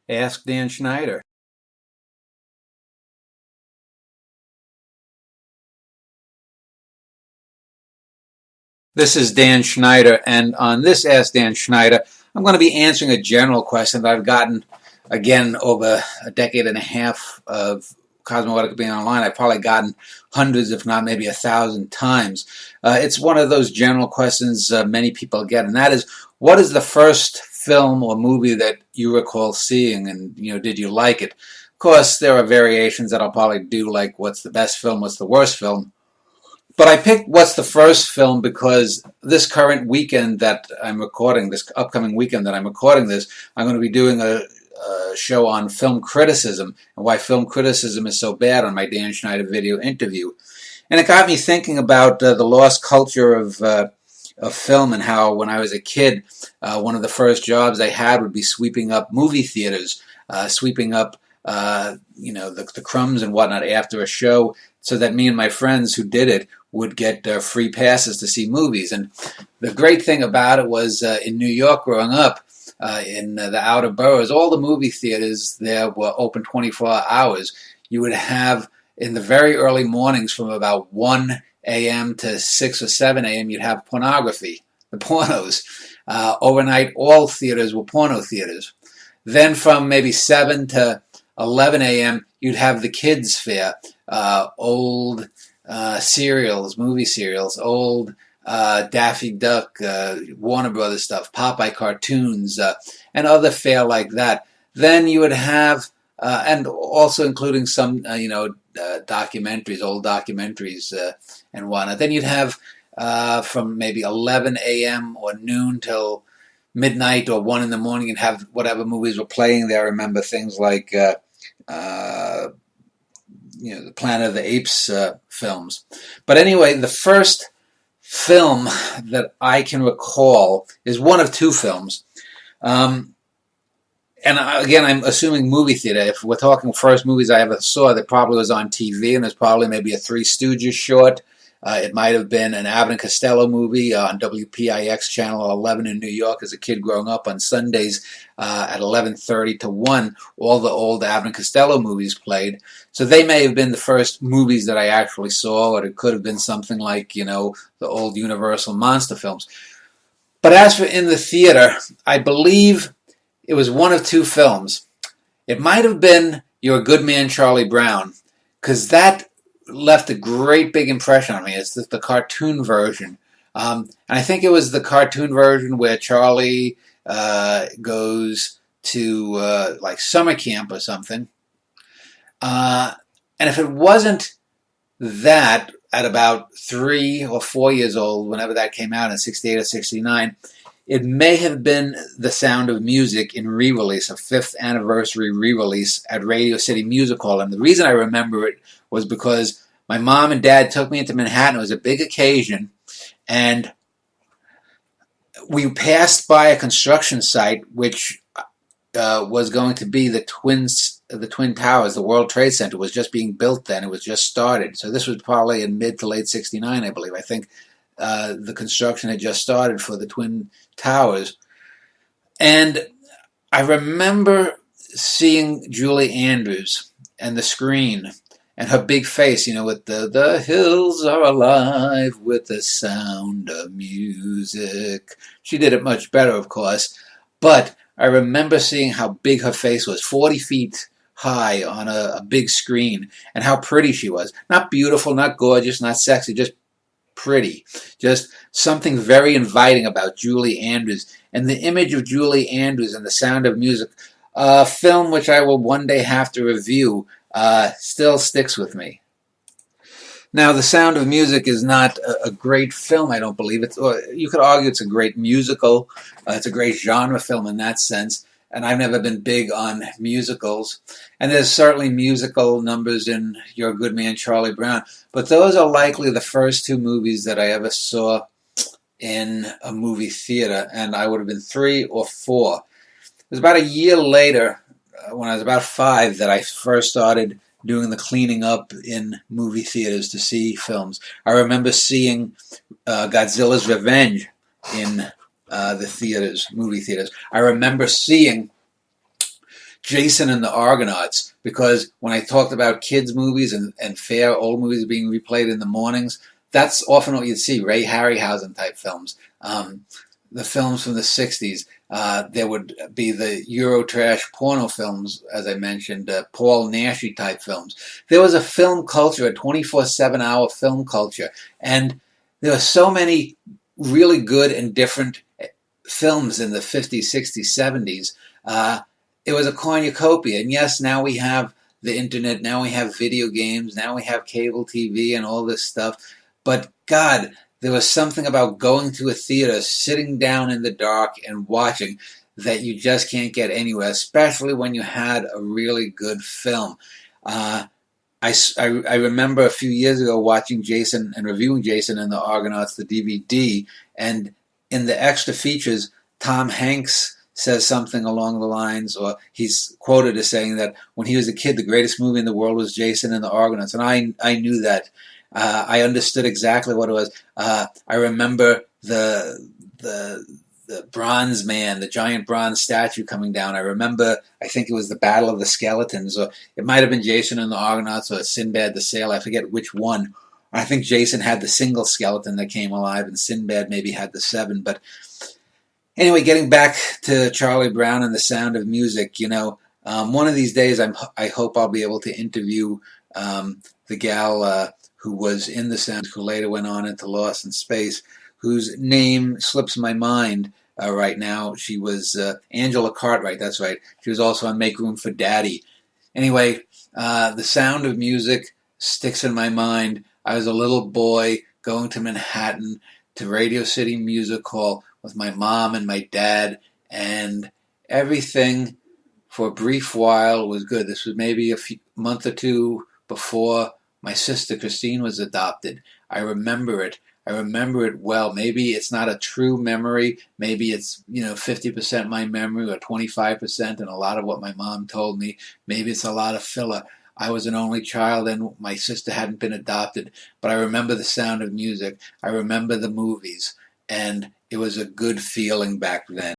Ask Dan Schneider. This is Dan Schneider, and on this Ask Dan Schneider, I'm going to be answering a general question that I've gotten again over a decade and a half of Cosmoetica being online. I've probably gotten hundreds, if not maybe 1,000 times. It's one of those general questions many people get, and that is, what is the first film or movie that you recall seeing, and did you like it? Of course, there are variations that I'll probably do, like what's the best film, what's the worst film. But I picked What's the First Film because this current weekend that I'm recording, this upcoming weekend that I'm recording this, I'm going to be doing a show on film criticism and why film criticism is so bad on my Dan Schneider video interview. And it got me thinking about the lost culture of film and how when I was a kid, one of the first jobs I had would be sweeping up movie theaters, sweeping up the crumbs and whatnot after a show so that me and my friends who did it would get free passes to see movies. And the great thing about it was in New York growing up, in the outer boroughs, all the movie theaters there were open 24 hours. You would have in the very early mornings from about 1 a.m. to 6 or 7 a.m. you'd have pornography, the pornos. Overnight, all theaters were porno theaters. Then from maybe 7 to 11 a.m., you'd have the kids' fair, old serials, movie serials, old Daffy Duck, Warner Brothers stuff, Popeye cartoons, and other fare like that. Then you would have, and also including some, documentaries, old documentaries and whatnot. Then you'd have from maybe 11 a.m. or noon till midnight or 1 in the morning, and have whatever movies were playing there. I remember things like the Planet of the Apes films. But anyway, the first film that I can recall is one of two films. And again, I'm assuming movie theater. If we're talking first movies I ever saw, that probably was on TV, and there's probably maybe a Three Stooges short. It might have been an Abbott and Costello movie on WPIX Channel 11 in New York as a kid growing up on Sundays at 11:30 to 1. All the old Abbott and Costello movies played. So they may have been the first movies that I actually saw, or it could have been something like, the old Universal monster films. But as for in the theater, I believe it was one of two films. It might have been You're a Good Man, Charlie Brown, because that left a great big impression on me. It's the cartoon version. And I think it was the cartoon version where Charlie goes to like summer camp or something. And if it wasn't that, at about 3 or 4 years old, whenever that came out in 68 or 69, it may have been The Sound of Music in re-release, a 5th anniversary re-release at Radio City Music Hall. And the reason I remember it was because my mom and dad took me into Manhattan. It was a big occasion, and we passed by a construction site which was going to be the Twin Towers. The World Trade Center was just being built then. It was just started. So this was probably in mid to late 69, I believe. I think the construction had just started for the Twin Towers. And I remember seeing Julie Andrews and the screen and her big face, with the hills are alive with the sound of music. She did it much better, of course. But I remember seeing how big her face was, 40 feet high on a big screen, and how pretty she was. Not beautiful, not gorgeous, not sexy, just pretty. Just something very inviting about Julie Andrews. And the image of Julie Andrews and The Sound of Music, a film which I will one day have to review, still sticks with me. Now, The Sound of Music is not a great film, I don't believe. You could argue it's a great musical. It's a great genre film in that sense. And I've never been big on musicals. And there's certainly musical numbers in You're a Good Man, Charlie Brown. But those are likely the first two movies that I ever saw in a movie theater. And I would have been 3 or 4. It was about a year later, when I was about 5, that I first started doing the cleaning up in movie theaters to see films. I remember seeing Godzilla's Revenge in the theaters, movie theaters. I remember seeing Jason and the Argonauts, because when I talked about kids' movies and fair old movies being replayed in the mornings, that's often what you'd see, Ray Harryhausen type films. The films from the 60s. There would be the Eurotrash porno films, as I mentioned, Paul Naschy type films. There was a film culture, a 24/7 hour film culture, and there were so many really good and different films in the 50s, 60s, 70s. It was a cornucopia, and yes, now we have the internet, now we have video games, now we have cable TV and all this stuff, but God, there was something about going to a theater, sitting down in the dark and watching that you just can't get anywhere, especially when you had a really good film. I remember a few years ago watching Jason and reviewing Jason and the Argonauts, the DVD, and in the extra features, Tom Hanks says something along the lines, or he's quoted as saying that when he was a kid, the greatest movie in the world was Jason and the Argonauts, and I knew that. I understood exactly what it was. I remember the bronze man, the giant bronze statue coming down. I remember, I think it was the Battle of the Skeletons, or it might have been Jason and the Argonauts, or Sinbad the Sailor. I forget which one. I think Jason had the single skeleton that came alive, and Sinbad maybe had the 7. But anyway, getting back to Charlie Brown and the Sound of Music, one of these days I hope I'll be able to interview the gal who was in the Sound, who later went on into Lost in Space, whose name slips my mind right now. She was Angela Cartwright, that's right. She was also on Make Room for Daddy. Anyway, the Sound of Music sticks in my mind. I was a little boy going to Manhattan to Radio City Music Hall with my mom and my dad, and everything for a brief while was good. This was maybe a month or two before my sister Christine was adopted. I remember it. I remember it well. Maybe it's not a true memory. Maybe it's 50% my memory or 25%, and a lot of what my mom told me. Maybe it's a lot of filler. I was an only child and my sister hadn't been adopted, but I remember the Sound of Music. I remember the movies, and it was a good feeling back then.